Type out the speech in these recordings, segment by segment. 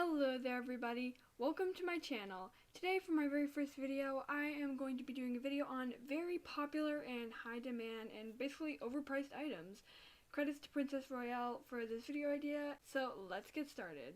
Hello there everybody, welcome to my channel. Today for my very first video, I am going to be doing a video on very popular and high demand and basically overpriced items. Credits to Princess Royale for this video idea, so let's get started.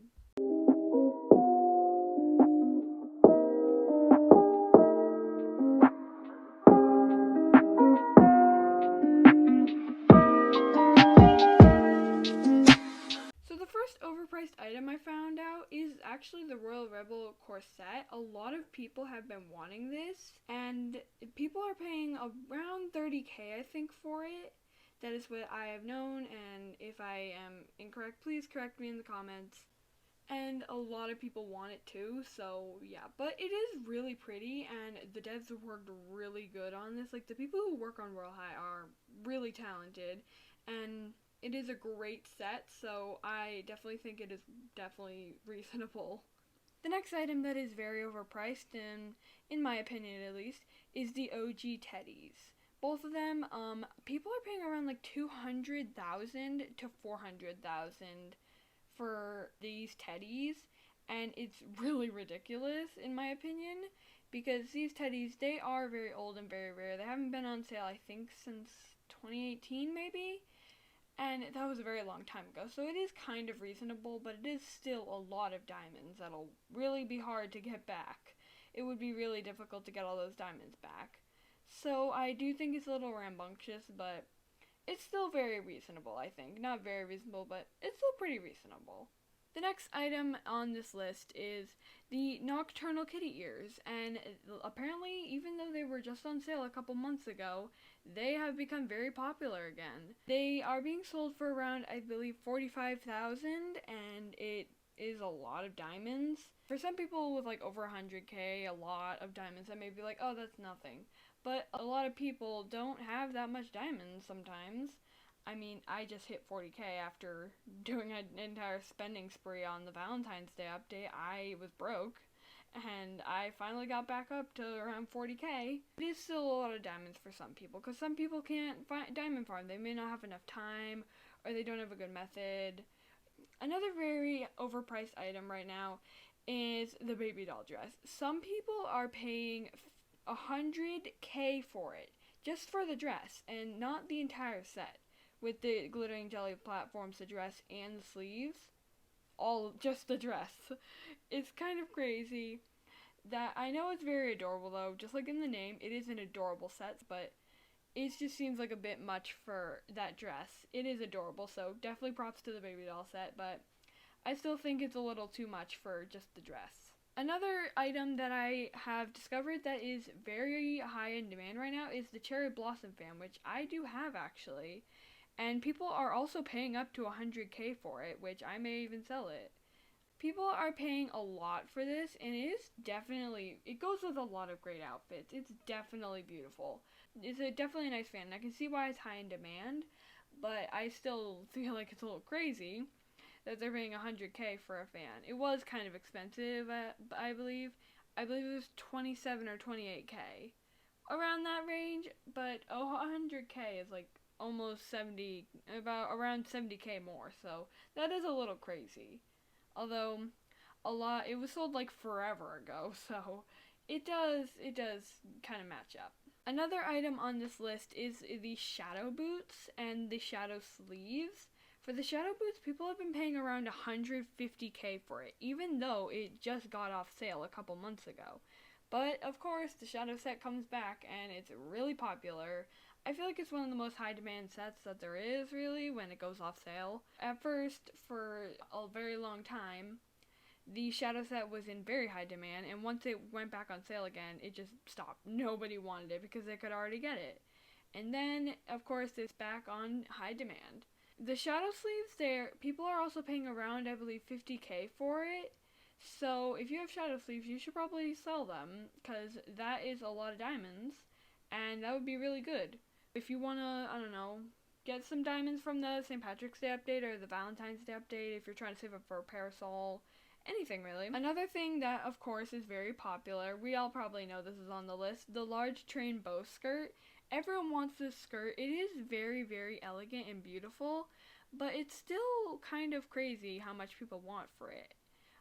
Overpriced item I found out is actually the Royal Rebel Corset. A lot of people have been wanting this, and people are paying around 30k I think for it. That is what I have known, and if I am incorrect, please correct me in the comments. And a lot of people want it too, so yeah. But it is really pretty, and the devs have worked really good on this. Like, the people who work on Royale High are really talented, and it is a great set, so I definitely think it is definitely reasonable. The next item that is very overpriced, and in my opinion at least, is the OG teddies. Both of them, people are paying around like 200,000 to 400,000 for these teddies, and it's really ridiculous in my opinion, because these teddies, they are very old and very rare. They haven't been on sale I think since 2018 maybe. And that was a very long time ago, so it is kind of reasonable, but it is still a lot of diamonds that'll really be hard to get back. It would be really difficult to get all those diamonds back. So I do think it's a little rambunctious, but it's still very reasonable, I think. Not very reasonable, but it's still pretty reasonable. The next item on this list is the Nocturnal Kitty Ears, and apparently, even though they were just on sale a couple months ago, they have become very popular again. They are being sold for around, I believe, 45,000, and it is a lot of diamonds. For some people with like over 100k, a lot of diamonds, that may be like, oh, that's nothing. But a lot of people don't have that much diamonds sometimes. I mean, I just hit 40k after doing an entire spending spree on the Valentine's Day update. I was broke, and I finally got back up to around 40k. It is still a lot of diamonds for some people, because some people can't diamond farm. They may not have enough time, or they don't have a good method. Another very overpriced item right now is the baby doll dress. Some people are paying 100k for it, just for the dress, and not the entire set. With the glittering jelly platforms, the dress, and the sleeves. All just the dress. It's kind of crazy. That I know it's very adorable though, just like in the name, it is an adorable set, but it just seems like a bit much for that dress. It is adorable, so definitely props to the baby doll set, but I still think it's a little too much for just the dress. Another item that I have discovered that is very high in demand right now is the Cherry Blossom fan, which I do have actually. And people are also paying up to 100k for it, which I may even sell it. People are paying a lot for this, and it goes with a lot of great outfits. It's definitely beautiful. It's definitely a nice fan, and I can see why it's high in demand, but I still feel like it's a little crazy that they're paying 100k for a fan. It was kind of expensive, I believe. I believe it was 27 or 28k. Around that range, but 100k is like almost around 70k more, so that is a little crazy. Although it was sold like forever ago, so it does kind of match up. Another item on this list is the shadow boots and the shadow sleeves. For the shadow boots, people have been paying around 150k for it, even though it just got off sale a couple months ago. But of course, the shadow set comes back, and it's really popular. I feel like it's one of the most high demand sets that there is, really, when it goes off sale. At first, for a very long time, the shadow set was in very high demand, and once it went back on sale again, it just stopped. Nobody wanted it because they could already get it. And then, of course, it's back on high demand. The shadow sleeves, people are also paying around, I believe, 50k for it. So if you have shadow sleeves, you should probably sell them, because that is a lot of diamonds, and that would be really good. If you want to, I don't know, get some diamonds from the St. Patrick's Day update or the Valentine's Day update, if you're trying to save up for a parasol, anything really. Another thing that, of course, is very popular, we all probably know this is on the list, the large train bow skirt. Everyone wants this skirt. It is very, very elegant and beautiful, but it's still kind of crazy how much people want for it.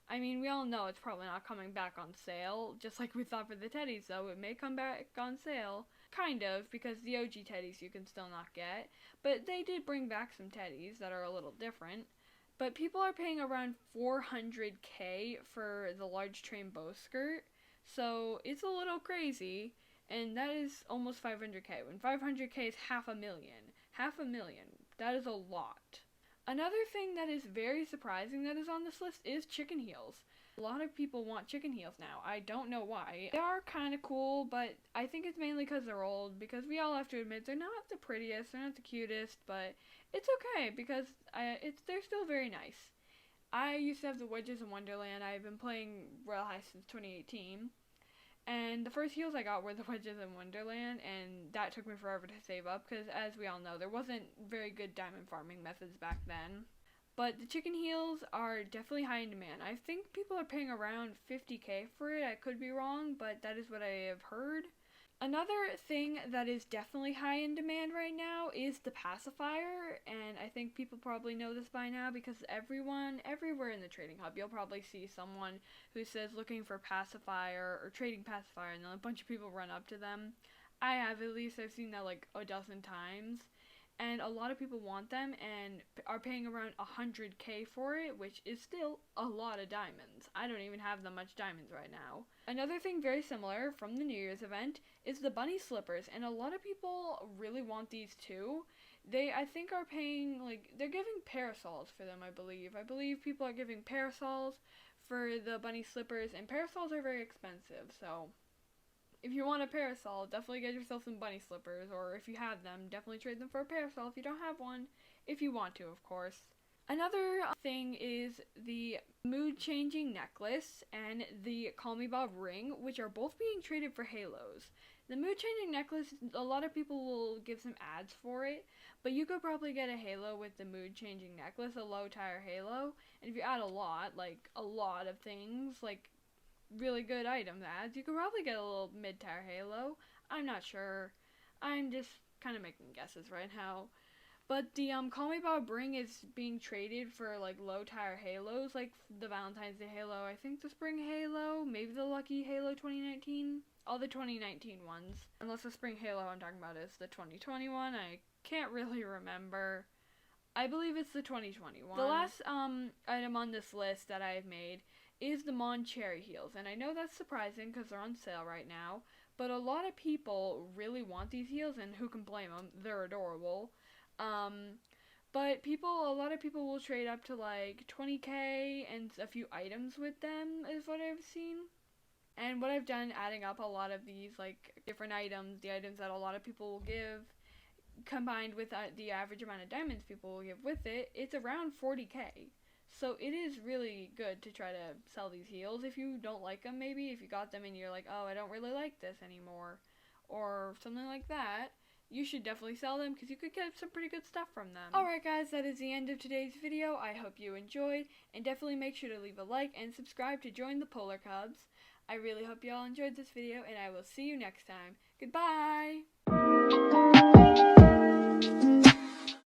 I mean, we all know it's probably not coming back on sale, just like we thought for the teddies, though. It may come back on sale, kind of, because the OG teddies you can still not get, but they did bring back some teddies that are a little different. But people are paying around $400K for the large train bow skirt, so it's a little crazy, and that is almost $500K, when $500K is $500,000. $500,000, that is a lot. Another thing that is very surprising that is on this list is chicken heels. A lot of people want chicken heels now. I don't know why. They are kind of cool, but I think it's mainly because they're old, because we all have to admit they're not the prettiest, they're not the cutest, but it's okay because they're still very nice. I used to have the wedges in Wonderland. I've been playing Royale High since 2018. And the first heels I got were the wedges in Wonderland, and that took me forever to save up, because as we all know, there wasn't very good diamond farming methods back then. But the chicken heels are definitely high in demand. I think people are paying around $50K for it. I could be wrong, but that is what I have heard. Another thing that is definitely high in demand right now is the pacifier, and I think people probably know this by now because everywhere in the trading hub, you'll probably see someone who says looking for pacifier or trading pacifier, and then a bunch of people run up to them. I have, at least I've seen that like a dozen times, and a lot of people want them and are paying around $100K for it, which is still a lot of diamonds. I don't even have that much diamonds right now. Another thing very similar from the New Year's event is the bunny slippers, and a lot of people really want these too. They, I think, are paying, like, they're giving parasols for them, I believe. I believe people are giving parasols for the bunny slippers, and parasols are very expensive, so if you want a parasol, definitely get yourself some bunny slippers, or if you have them, definitely trade them for a parasol if you don't have one, if you want to, of course. Another thing is the mood-changing necklace and the Call Me Bob ring, which are both being traded for halos. The mood-changing necklace, a lot of people will give some ads for it, but you could probably get a halo with the mood-changing necklace, a low-tire halo, and if you add a lot of things, like really good item ads, you could probably get a little mid-tire halo. I'm not sure. I'm just kind of making guesses right now. But the Call Me Bob ring is being traded for like low-tire halos, like the Valentine's Day halo, I think the spring halo, maybe the lucky halo 2019. All the 2019 ones. Unless the spring halo I'm talking about is the 2021. I can't really remember. I believe it's the 2021. The last item on this list that I've made is the Mon Cherry heels, and I know that's surprising because they're on sale right now, but a lot of people really want these heels, and who can blame them? They're adorable. But a lot of people will trade up to like 20K and a few items with them is what I've seen. And what I've done, adding up a lot of these like different items, the items that a lot of people will give, combined with the average amount of diamonds people will give with it, it's around 40K. So it is really good to try to sell these heels. If you don't like them, maybe, if you got them and you're like, oh, I don't really like this anymore, or something like that, you should definitely sell them because you could get some pretty good stuff from them. Alright guys, that is the end of today's video. I hope you enjoyed, and definitely make sure to leave a like and subscribe to join the Polar Cubs. I really hope you all enjoyed this video, and I will see you next time. Goodbye!